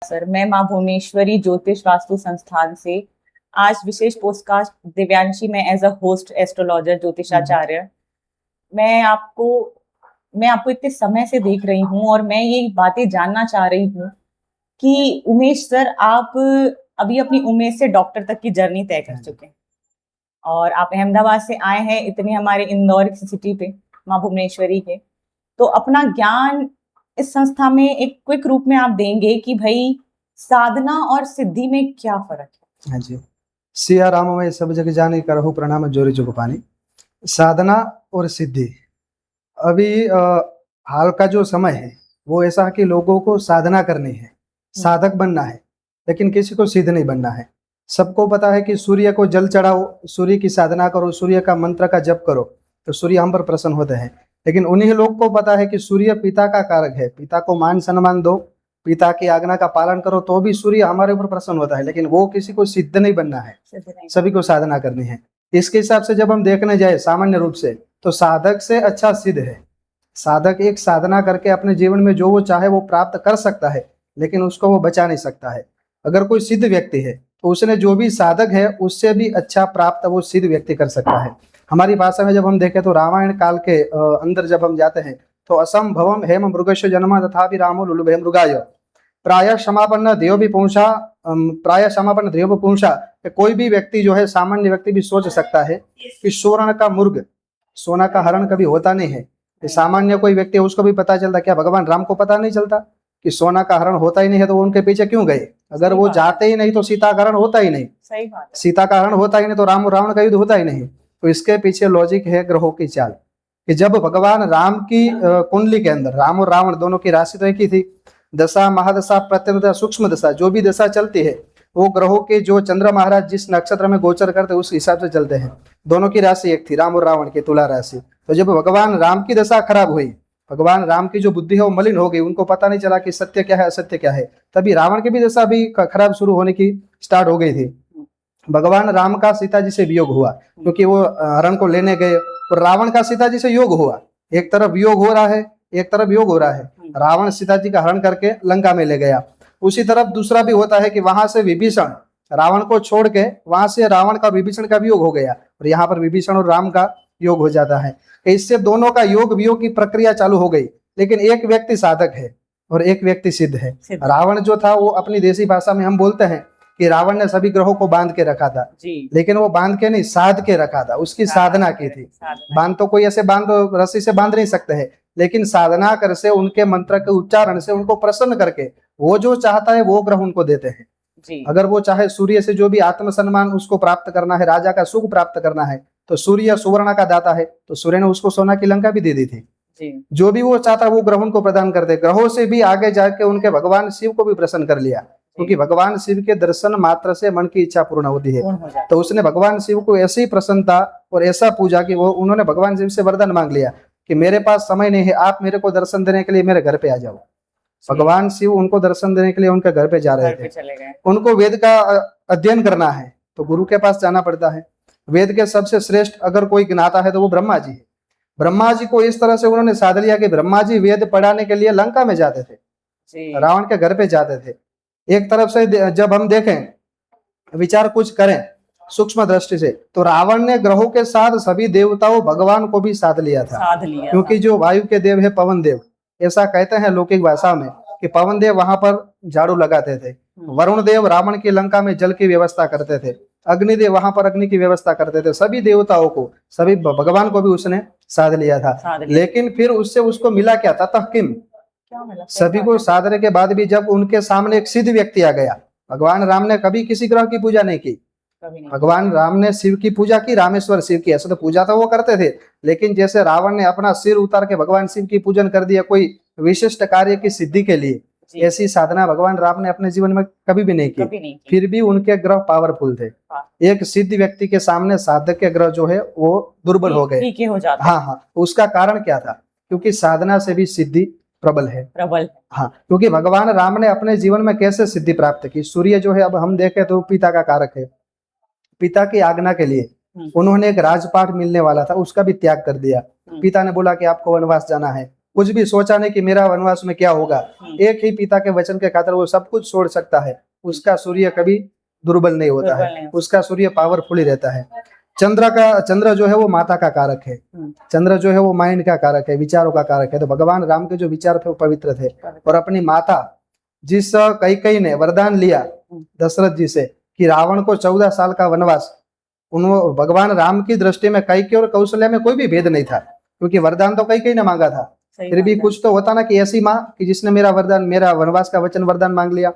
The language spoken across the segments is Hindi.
सर, मैं माँ भुवनेश्वरी ज्योतिष वास्तु संस्थान से आज विशेष पोस्टकास्ट दिव्यांशी में एज अ होस्ट एस्ट्रोलॉजर ज्योतिषाचार्य मैं आपको मैं आपको इतने समय से देख रही हूँ और मैं ये बातें जानना चाह रही हूँ कि उमेश सर, आप अभी अपनी उमेश से डॉक्टर तक की जर्नी तय कर चुके हैं और आप अहमदाबाद से आए हैं इतने हमारे इंदौर की सिटी पे माँ भुवनेश्वरी के। तो अपना ज्ञान इस संस्था में एक क्विक रूप में आप देंगे कि भाई साधना और सिद्धि में क्या फर्क है? हाँ जी। सिया राम में सब जग जाने करहु प्रणाम जोरी जुग पानी। साधना और सिद्धि अभी हाल का जो समय है वो ऐसा है कि लोगों को साधना करनी है, साधक बनना है, लेकिन किसी को सिद्ध नहीं बनना है। सबको पता है कि सूर्य को जल चढ़ाओ, सूर्य की साधना करो, सूर्य का मंत्र का जप करो तो सूर्य हम पर प्रसन्न होते हैं। लेकिन उन्हीं लोग को पता है कि सूर्य पिता का कारक है, पिता को मान सम्मान दो, पिता की आज्ञा का पालन करो तो भी सूर्य हमारे ऊपर प्रसन्न होता है। लेकिन वो किसी को सिद्ध नहीं बनना है, सभी को साधना करनी है। इसके हिसाब से जब हम देखने जाए सामान्य रूप से तो साधक से अच्छा सिद्ध है। साधक एक साधना करके अपने जीवन में जो वो चाहे वो प्राप्त कर सकता है, लेकिन उसको वो बचा नहीं सकता है। अगर कोई सिद्ध व्यक्ति है तो उसने जो भी साधक है उससे भी अच्छा प्राप्त वो सिद्ध व्यक्ति कर सकता है। हमारी भाषा में जब हम देखें तो रामायण काल के अंदर जब हम जाते हैं तो असंभवम हेम मृगश जन्म तथापि रामो लुलुभे मृगाय प्राय समापन्न देव भी पहुंचा, प्राय समापन्न देव पहुंचा। कोई भी व्यक्ति जो है, सामान्य व्यक्ति भी सोच सकता है कि स्वर्ण का मुर्ग, सोना का हरण कभी होता नहीं है। सामान्य कोई व्यक्ति है उसको भी पता चलता, क्या भगवान राम को पता नहीं चलता कि सोना का हरण होता ही नहीं है तो वो उनके पीछे क्यों गए? अगर वो जाते ही नहीं तो सीता का हरण होता ही नहीं। सही बात है। सीता का हरण होता ही नहीं तो राम रावण का युद्ध होता ही नहीं। तो इसके पीछे लॉजिक है ग्रहों की चाल, कि जब भगवान राम की कुंडली के अंदर राम और रावण दोनों की राशि तो एक ही थी, दशा महादशा प्रत्यंता सूक्ष्म दशा जो भी दशा चलती है वो ग्रहों के जो चंद्र महाराज जिस नक्षत्र में गोचर करते उस हिसाब से चलते हैं। दोनों की राशि एक थी, राम और रावण की तुला राशि। तो जब भगवान राम की दशा खराब हुई, भगवान राम की जो बुद्धि है वो मलिन हो गई, उनको पता नहीं चला कि सत्य क्या है असत्य क्या है, तभी रावण की भी दशा भी खराब शुरू होने की स्टार्ट हो गई थी। भगवान राम का सीता जी से वियोग हुआ क्योंकि वो हरण को लेने गए, और रावण का सीता जी से योग हुआ। एक तरफ वियोग हो रहा है, एक तरफ योग हो रहा है। रावण सीता जी का हरण करके लंका में ले गया। उसी तरफ दूसरा भी होता है कि वहां से विभीषण रावण को छोड़ के वहां से रावण का विभीषण का वियोग हो गया, और यहाँ पर विभीषण और राम का योग हो जाता है। इससे दोनों का योग वियोग की प्रक्रिया चालू हो गई। लेकिन एक व्यक्ति साधक है और एक व्यक्ति सिद्ध है। रावण जो था वो अपनी देसी भाषा में हम बोलते हैं कि रावण ने सभी ग्रहों को बांध के रखा था, लेकिन वो बांध के नहीं, साध के रखा था, उसकी साधना की थी। बांध तो कोई ऐसे बांध रस्सी से बांध नहीं सकते हैं, लेकिन साधना कर से उनके मंत्र के उच्चारण से उनको प्रसन्न करके वो जो चाहता है वो ग्रह उनको देते हैं। अगर वो चाहे सूर्य से जो भी आत्म सम्मान उसको प्राप्त करना है, राजा का सुख प्राप्त करना है, तो सूर्य सुवर्ण का दाता है, तो सूर्य ने उसको सोना की लंका भी दे दी थी। जो भी वो चाहता वो ग्रहों को प्रदान करते। ग्रहों से भी आगे जाके उनके भगवान शिव को भी प्रसन्न कर लिया, क्योंकि भगवान शिव के दर्शन मात्र से मन की इच्छा पूर्ण होती है। तो उसने भगवान शिव को ऐसी प्रसन्नता और ऐसा पूजा कि वो उन्होंने भगवान शिव से वरदान मांग लिया कि मेरे पास समय नहीं है, आप मेरे को दर्शन देने के लिए मेरे घर पे आ जाओ। भगवान शिव उनको दर्शन देने के लिए उनके घर पे जा रहे थे। उनको वेद का अध्ययन करना है तो गुरु के पास जाना पड़ता है। वेद के सबसे श्रेष्ठ अगर कोई ज्ञाता है तो वो ब्रह्मा जी है। ब्रह्मा जी को इस तरह से उन्होंने साध लिया कि ब्रह्मा जी वेद पढ़ाने के लिए लंका में जाते थे, रावण के घर पे जाते थे। एक तरफ से जब हम देखें, विचार कुछ करें सूक्ष्म दृष्टि से, तो रावण ने ग्रहों के साथ सभी देवताओं भगवान को भी साध लिया था। क्योंकि जो वायु के देव है पवन देव, ऐसा कहते हैं लौकिक भाषा में कि पवन देव वहां पर झाड़ू लगाते थे। वरुण देव रावण की लंका में जल की व्यवस्था करते थे। अग्निदेव वहां पर अग्नि की व्यवस्था करते थे। सभी देवताओं को, सभी भगवान को भी उसने साध लिया था। लेकिन फिर उससे उसको मिला क्या था? ततः किम, सभी को साधने के बाद भी जब उनके सामने एक सिद्ध व्यक्ति आ गया। भगवान राम ने कभी किसी ग्रह की पूजा नहीं की। भगवान राम ने शिव की पूजा की, रामेश्वर शिव की। ऐसा तो पूजा तो वो करते थे, लेकिन जैसे रावण ने अपना सिर उतार के भगवान शिव की पूजन कर दिया कोई विशिष्ट कार्य की सिद्धि के लिए, ऐसी साधना भगवान राम ने अपने जीवन में कभी भी नहीं की। फिर भी उनके ग्रह पावरफुल थे। एक सिद्ध व्यक्ति के सामने साधक के ग्रह जो है वो दुर्बल हो गए। हाँ, उसका कारण क्या था? क्योंकि साधना से भी सिद्धि प्रबल है। हाँ, क्योंकि भगवान राम ने अपने जीवन में कैसे सिद्धि प्राप्त की? सूर्य जो है, अब हम देखें तो पिता का कारक है। पिता की आज्ञा के लिए उन्होंने एक राजपाट मिलने वाला था, उसका भी त्याग कर दिया। पिता ने बोला कि आपको वनवास जाना है, कुछ भी सोचा नहीं कि मेरा वनवास में क्या होगा। एक ही पिता के वचन के खातिर वो सब कुछ छोड़ सकता है। उसका सूर्य कभी दुर्बल नहीं होता दुर्बल है, नहीं होता। उसका सूर्य पावरफुल ही रहता है। चंद्र जो है वो माता का कारक है, चंद्र जो है वो माइंड का कारक है, विचारों का कारक है। तो भगवान राम के जो विचार थे वो पवित्र थे। और अपनी माता जिस कैकेयी ने वरदान लिया दशरथ जी से कि रावण को 14 साल का वनवास, उन भगवान राम की दृष्टि में कैकेयी और कौशल्या में कोई भी भेद नहीं था, क्योंकि वरदान तो कैकेयी ने मांगा था। फिर भी कुछ तो होता ना कि ऐसी माँ कि जिसने मेरा वनवास का वचन वरदान मांग लिया।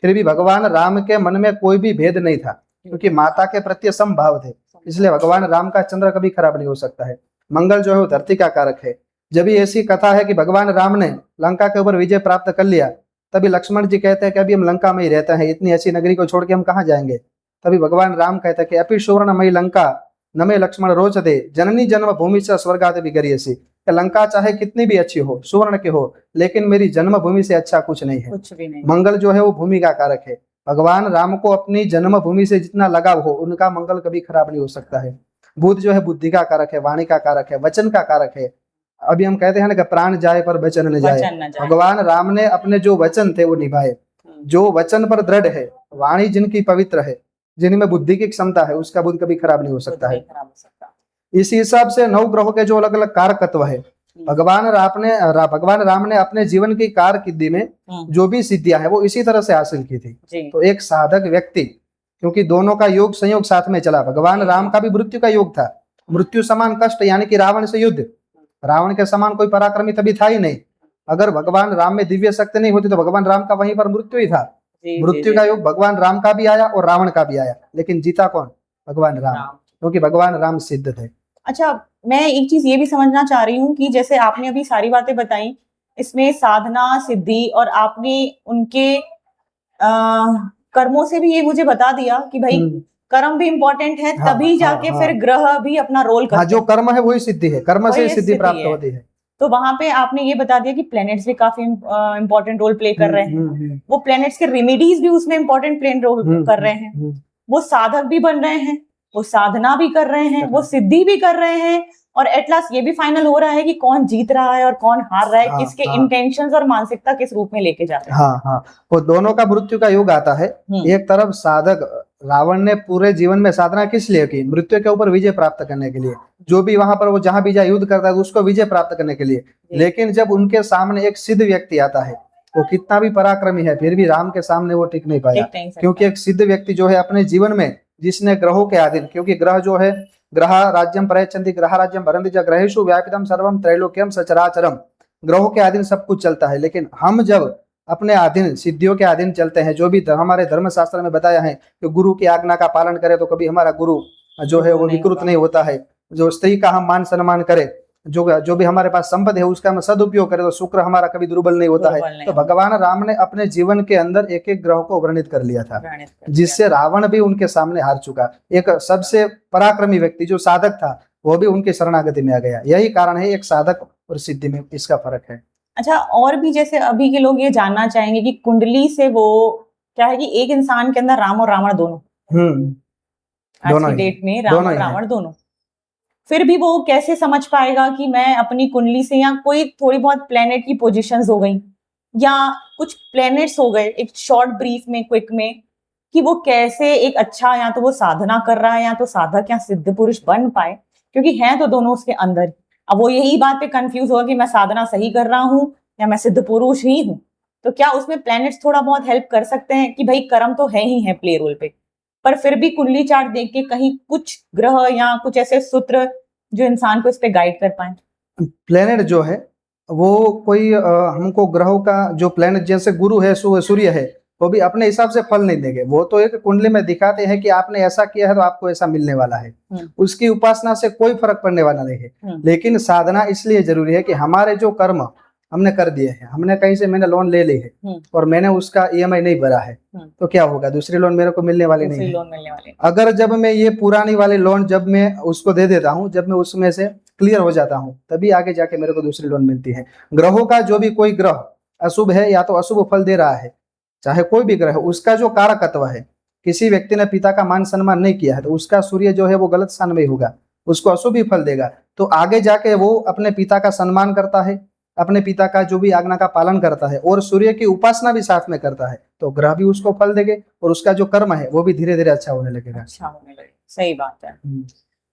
फिर भी भगवान राम के मन में कोई भी भेद नहीं था, क्योंकि माता के प्रति समभाव थे। इसलिए भगवान राम का चंद्र कभी खराब नहीं हो सकता है। मंगल जो है वो धरती का कारक है। जब भी ऐसी कथा है कि भगवान राम ने लंका के ऊपर विजय प्राप्त कर लिया, तभी लक्ष्मण जी कहते हैं कि अभी हम लंका में ही रहते हैं, इतनी अच्छी नगरी को छोड़ के हम कहाँ जाएंगे। तभी भगवान राम कहते हैं कि अपि सुवर्णमयी लंका नमे लक्ष्मण रोचते जननी जन्म भूमि से स्वर्गादि विगर्यसि। लंका चाहे कितनी भी अच्छी हो, सुवर्ण की हो, लेकिन मेरी जन्मभूमि से अच्छा कुछ नहीं है। कुछ भी नहीं। मंगल जो है वो भूमि का कारक है। भगवान राम को अपनी जन्मभूमि से जितना लगाव हो, उनका मंगल कभी खराब नहीं हो सकता है। बुध जो है बुद्धि का कारक है, वाणी का कारक है, वचन का कारक है। अभी हम कहते हैं ना कि प्राण जाए पर वचन न जाए। वचन न जाए। भगवान राम ने अपने जो वचन थे वो निभाए। जो वचन पर दृढ़ है, वाणी जिनकी पवित्र है, जिनमें बुद्धि की क्षमता है, उसका बुद्ध कभी खराब नहीं हो सकता है। खराब हो सकता। इस हिसाब से 9 ग्रहों के जो अलग अलग कारकत्व है, भगवान राम ने अपने जीवन की कारकिर्दी में जो भी सिद्धियां है वो इसी तरह से हासिल की थी। तो एक साधक व्यक्ति, क्योंकि दोनों का योग संयोग साथ में चला, भगवान राम का भी मृत्यु का योग था। मृत्यु समान कष्ट, यानी कि रावण से युद्ध। रावण के समान कोई पराक्रमी तभी था ही नहीं। अगर भगवान राम में दिव्य शक्ति नहीं होती तो भगवान राम का वहीं पर मृत्यु ही था। मृत्यु का योग भगवान राम का भी आया और रावण का भी आया, लेकिन जीता कौन? भगवान राम, क्योंकि भगवान राम सिद्ध थे। अच्छा, मैं एक चीज ये भी समझना चाह रही हूँ कि जैसे आपने अभी सारी बातें बताई, इसमें साधना, सिद्धि, और आपने उनके कर्मों से भी ये मुझे बता दिया कि भाई कर्म भी इम्पोर्टेंट है, तभी जाके फिर ग्रह भी अपना रोल करते हैं। जो कर्म है वही सिद्धि है, कर्म से सिद्धि प्राप्त होती है। तो वहां पे आपने ये बता दिया कि प्लैनेट्स भी काफी इम्पोर्टेंट रोल प्ले कर रहे हैं। वो प्लैनेट्स के रेमेडीज भी उसमें इम्पोर्टेंट प्ले रोल कर रहे हैं। वो साधक भी बन रहे हैं, वो साधना भी कर रहे हैं, वो सिद्धि भी कर रहे हैं, और एट लास्ट ये भी फाइनल हो रहा है कि कौन जीत रहा है और कौन हार रहा है, किसके इंटेंशंस और मानसिकता किस रूप में लेके जा रहे हैं। वो दोनों का मृत्यु का योग आता है। एक तरफ साधक, रावण ने पूरे जीवन में साधना किस लिए की? मृत्यु के ऊपर विजय प्राप्त करने के लिए। जो भी वहां पर वो जहां भी जाए युद्ध करता है उसको विजय प्राप्त करने के लिए। लेकिन जब उनके सामने एक सिद्ध व्यक्ति आता है, वो कितना भी पराक्रमी है, फिर भी राम के सामने वो टिक नहीं पाया, क्योंकि एक सिद्ध व्यक्ति जो है अपने जीवन में, जिसने ग्रहों के अधीन, क्योंकि ग्रह जो है, ग्रह राज्यम प्रयच्छन्ति ग्रह राज्यम भरन्ति च ग्रहेषु व्यापितम सर्वम त्रैलोक्यम सचराचरम। ग्रहों के अधीन सब कुछ चलता है, लेकिन हम जब अपने अधीन, सिद्धियों के अधीन चलते हैं, जो भी हमारे धर्मशास्त्र में बताया है कि गुरु की आज्ञा का पालन करें तो कभी हमारा गुरु जो है वो विकृत नहीं होता है। जो स्त्री का हम मान सम्मान करें, जो भी हमारे पास संपत्ति है उसका हम सदुपयोग करें तो शुक्र हमारा कभी दुर्बल नहीं होता है। तो भगवान राम ने अपने जीवन के अंदर एक एक ग्रह को वर्णित कर लिया था, जिससे रावण भी उनके सामने हार चुका। एक सबसे पराक्रमी व्यक्ति जो साधक था वो भी उनकी शरणागति में आ गया। यही कारण है एक साधक और सिद्धि में इसका फर्क है। अच्छा, और भी जैसे अभी के लोग ये जानना चाहेंगे कि कुंडली से वो क्या है कि एक इंसान के अंदर राम और रावण दोनों आज की डेट में राम और रावण दोनों, फिर भी वो कैसे समझ पाएगा कि मैं अपनी कुंडली से, या कोई थोड़ी बहुत प्लेनेट की पोजीशंस हो गई या कुछ प्लेनेट्स हो गए एक शॉर्ट ब्रीफ में, क्विक में, कि वो कैसे एक अच्छा, या तो वो साधना कर रहा है या तो साधक या सिद्ध पुरुष बन पाए, क्योंकि हैं तो दोनों उसके अंदर। अब वो यही बात पे कंफ्यूज होगा कि मैं साधना सही कर रहा हूँ या मैं सिद्ध पुरुष ही हूँ। तो क्या उसमें प्लैनेट्स थोड़ा बहुत हेल्प कर सकते हैं कि भाई कर्म तो है ही है प्ले रोल पे, पर फिर भी कुंडली चार्ट देख के कहीं कुछ ग्रह या कुछ ऐसे सूत्र जो इंसान को इस पे गाइड कर पाए? प्लैनेट जो है वो कोई हमको ग्रहों का जो प्लैनेट, जैसे गुरु है, सूर्य है, वो भी अपने हिसाब से फल नहीं देंगे। वो तो एक कुंडली में दिखाते हैं कि आपने ऐसा किया है तो आपको ऐसा मिलने वाला है। उसकी उपासना से कोई फर्क पड़ने वाला नहीं है। लेकिन साधना इसलिए जरूरी है कि हमारे जो कर्म हमने कर दिए हैं, हमने कहीं से मैंने लोन ले ली है और मैंने उसका EMI नहीं भरा है, तो क्या होगा? दूसरी लोन मेरे को मिलने वाली नहीं है। अगर जब मैं ये पुरानी वाली लोन जब मैं उसको दे देता हूँ, जब मैं उसमें से क्लियर हो जाता हूँ, तभी आगे जाके मेरे को दूसरी लोन मिलती है। ग्रहों का जो भी कोई ग्रह अशुभ है या तो अशुभ फल दे रहा है, चाहे कोई भी ग्रह, उसका जो कारकत्व है, किसी व्यक्ति ने पिता का मान सम्मान नहीं किया है तो उसका सूर्य जो है वो गलत स्थान में होगा, उसको अशुभ ही फल देगा। तो आगे जाके वो अपने पिता का सम्मान करता है, अपने पिता का जो भी आज्ञा का पालन करता है और सूर्य की उपासना भी साथ में करता है, तो ग्रह भी उसको फल देंगे और उसका जो कर्म है वो भी धीरे धीरे अच्छा होने लगेगा। अच्छा होने लगे, सही बात है।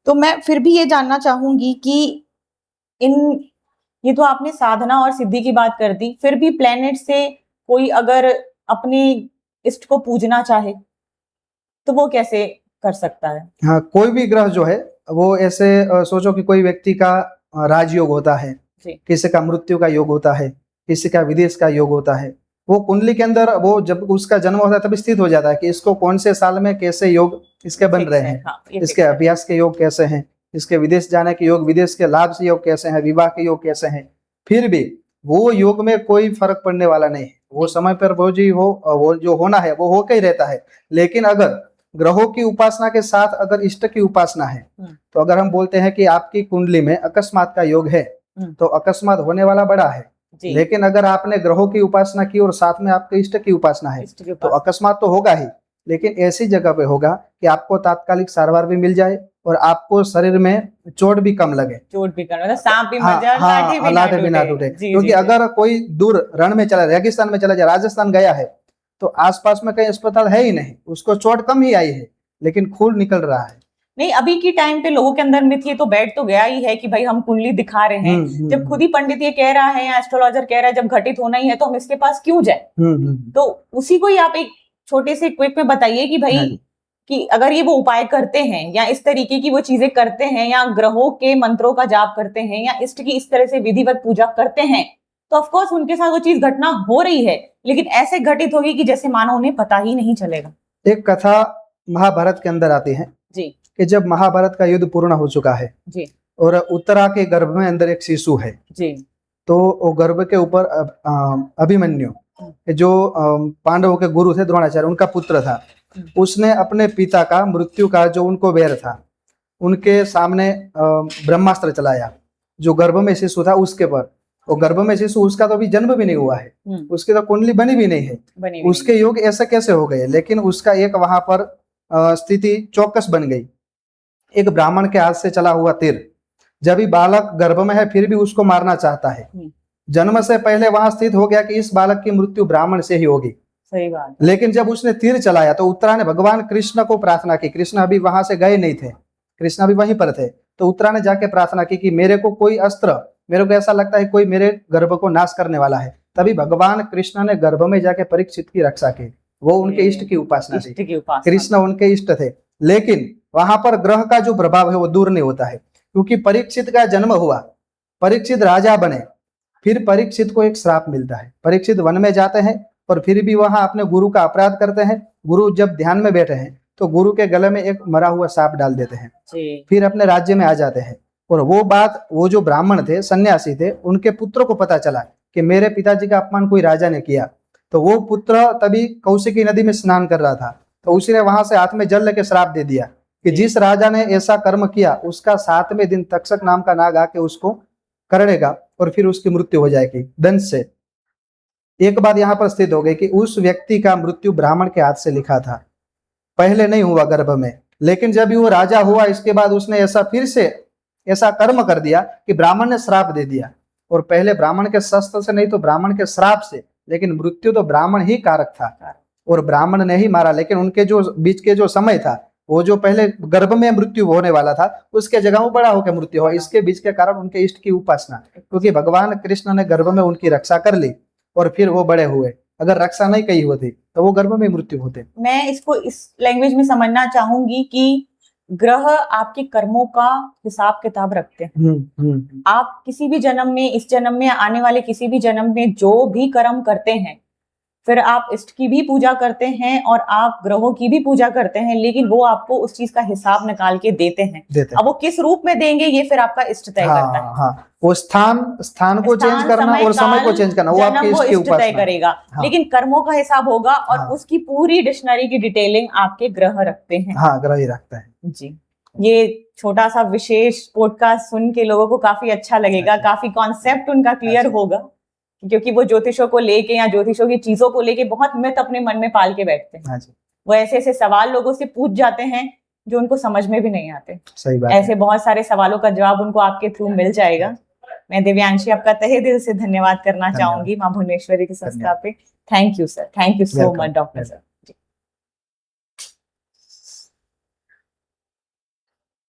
तो मैं फिर भी ये जानना चाहूंगी कि ये तो आपने साधना और सिद्धि की बात कर दी, फिर भी प्लेनेट से कोई अगर अपने इष्ट को पूजना चाहे तो वो कैसे कर सकता है? हाँ, कोई भी ग्रह जो है वो ऐसे सोचो कि कोई व्यक्ति का राजयोग होता है, किसी का मृत्यु का योग होता है, किसी का विदेश का योग होता है, वो कुंडली के अंदर वो जब उसका जन्म होता है तब स्थित हो जाता है कि इसको कौन से साल में कैसे योग इसके बन रहे हैं, हाँ, इसके अभ्यास के योग कैसे हैं, इसके विदेश जाने के योग, विदेश के लाभ से योग कैसे हैं, विवाह के योग कैसे हैं। फिर भी वो योग में कोई फर्क पड़ने वाला नहीं है, वो समय पर वो जो होना है वो होकर ही रहता है। लेकिन अगर ग्रहों की उपासना के साथ अगर इष्ट की उपासना है, तो अगर हम बोलते हैं कि आपकी कुंडली में अकस्मात का योग है तो अकस्मात होने वाला बड़ा है, लेकिन अगर आपने ग्रहों की उपासना की और साथ में आपके इष्ट की उपासना है तो अकस्मात तो होगा ही, लेकिन ऐसी जगह पे होगा कि आपको तात्कालिक सारवार भी मिल जाए और आपको शरीर में चोट भी कम लगे, मतलब सांप भी मर जाए, लाठी भी ना टूटे। क्योंकि अगर कोई दूर रण में चला, रेगिस्तान में चला जाए, राजस्थान गया है तो आसपास में कहीं अस्पताल है ही नहीं, उसको चोट कम ही आई है लेकिन खून निकल रहा है। नहीं, अभी के टाइम पे लोगों के अंदर मिथ ये तो बैठ तो गया ही है कि भाई हम कुंडली दिखा रहे हैं, जब खुद ही पंडित ये कह रहा है या एस्ट्रोलॉजर कह रहा है जब घटित होना ही है तो हम इसके पास क्यों जाए। तो उसी को ही आप एक छोटे से क्विक में बताइए कि भाई कि अगर ये वो उपाय करते हैं या इस तरीके की वो चीजें करते हैं या ग्रहों के मंत्रों का जाप करते हैं या इष्ट की इस तरह से विधिवत पूजा करते हैं तो ऑफकोर्स उनके साथ वो चीज घटना हो रही है, लेकिन ऐसे घटित होगी कि जैसे मानो उन्हें पता ही नहीं चलेगा। एक कथा महाभारत के अंदर आती है जी कि जब महाभारत का युद्ध पूर्ण हो चुका है जी और उत्तरा के गर्भ में अंदर एक शिशु है जी, तो वो गर्भ के ऊपर अभिमन्यु जो पांडवों के गुरु थे द्रोणाचार्य, उनका पुत्र था, उसने अपने पिता का मृत्यु का जो उनको वैर था उनके सामने ब्रह्मास्त्र चलाया जो गर्भ में शिशु था उसके पर। वो गर्भ में शिशु उसका तो अभी जन्म भी नहीं हुआ है, उसकी तो कुंडली बनी भी नहीं है, उसके योग ऐसे कैसे हो गए, लेकिन उसका एक वहां पर स्थिति चौकस बन गई। एक ब्राह्मण के हाथ से चला हुआ तीर जब भी बालक गर्भ में है फिर भी उसको मारना चाहता है, जन्म से पहले वहां स्थित हो गया कि इस बालक की मृत्यु ब्राह्मण से ही होगी। सही बात। लेकिन जब उसने तीर चलाया तो उत्तरा ने भगवान कृष्ण को प्रार्थना की, कृष्ण अभी वहां से गए नहीं थे, कृष्ण अभी वहीं पर थे, तो उत्तरा ने जाके प्रार्थना की कि मेरे को कोई अस्त्र, मेरे को ऐसा लगता है कोई मेरे गर्भ को नाश करने वाला है। तभी भगवान कृष्ण ने गर्भ में जाके परीक्षित की रक्षा की, वो उनके इष्ट की उपासना थी, कृष्ण उनके इष्ट थे। लेकिन वहां पर ग्रह का जो प्रभाव है वो दूर नहीं होता है, क्योंकि परीक्षित का जन्म हुआ, परीक्षित राजा बने, फिर परीक्षित को एक श्राप मिलता है, परीक्षित वन में जाते हैं और फिर भी वहां अपने गुरु का अपराध करते हैं। गुरु जब ध्यान में बैठे हैं तो गुरु के गले में एक मरा हुआ सांप डाल देते हैं, फिर अपने राज्य में आ जाते हैं। और वो बात वो जो ब्राह्मण थे, सन्यासी थे, उनके पुत्रों को पता चला कि मेरे पिताजी का अपमान कोई राजा ने किया, तो वो पुत्र तभी कौशिकी नदी में स्नान कर रहा था, तो उसी ने वहां से हाथ में जल लेके श्राप दे दिया कि जिस राजा ने ऐसा कर्म किया उसका 7वें दिन तक्षक नाम का नाग आके उसको करड़ेगा और फिर उसकी मृत्यु हो जाएगी दंश से। एक बात यहाँ पर स्थित हो गई कि उस व्यक्ति का मृत्यु ब्राह्मण के हाथ से लिखा था, पहले नहीं हुआ गर्भ में, लेकिन जब वो राजा हुआ इसके बाद उसने ऐसा फिर से ऐसा कर्म कर दिया कि ब्राह्मण ने श्राप दे दिया, और पहले ब्राह्मण के शस्त्र से नहीं तो ब्राह्मण के श्राप से, लेकिन मृत्यु तो ब्राह्मण ही कारक था और ब्राह्मण ने ही मारा। लेकिन उनके जो बीच के जो समय था, वो जो पहले गर्भ में मृत्यु होने वाला था उसके जगह वो बड़ा होकर मृत्यु हुआ, इसके बीच के कारण उनके इष्ट की उपासना, क्योंकि भगवान कृष्ण ने गर्भ में उनकी रक्षा कर ली और फिर वो बड़े हुए। अगर रक्षा नहीं की होती तो वो गर्भ में मृत्यु होते। मैं इसको इस लैंग्वेज में समझना चाहूंगी कि ग्रह आपके कर्मों का हिसाब किताब रखते हैं। आप किसी भी जन्म में, इस जन्म में, आने वाले किसी भी जन्म में जो भी कर्म करते हैं, फिर आप इष्ट की भी पूजा करते हैं और आप ग्रहों की भी पूजा करते हैं, लेकिन वो आपको उस चीज का हिसाब निकाल के देते हैं। अब वो किस रूप में देंगे ये फिर आपका इष्ट तय करता है। हाँ, वो स्थान को चेंज करना और समय को चेंज करना वो आपके इष्ट की उपासना तय करेगा। हाँ। लेकिन कर्मों का हिसाब होगा और हाँ। उसकी पूरी डिक्शनरी की डिटेलिंग आपके ग्रह रखते हैं। हाँ, ग्रह ही रखता है जी। ये छोटा सा विशेष पॉडकास्ट सुन के लोगों को काफी अच्छा लगेगा, काफी कॉन्सेप्ट उनका क्लियर होगा, क्योंकि वो ज्योतिषों को लेके या ज्योतिषों की चीजों को लेके बहुत मिथ अपने मन में पाल के बैठते हैं। वो ऐसे ऐसे सवाल लोगों से पूछ जाते हैं जो उनको समझ में भी नहीं आते। सही बात ऐसे बहुत सारे सवालों का जवाब उनको आपके थ्रू मिल जाएगा। मैं दिव्यांशी आपका तहे दिल से धन्यवाद करना धन्यवाद। चाहूंगी माँ भुवनेश्वरी की संस्था धन्यवाद। पे। Thank you sir, thank you so Welcome. Much doctor sir.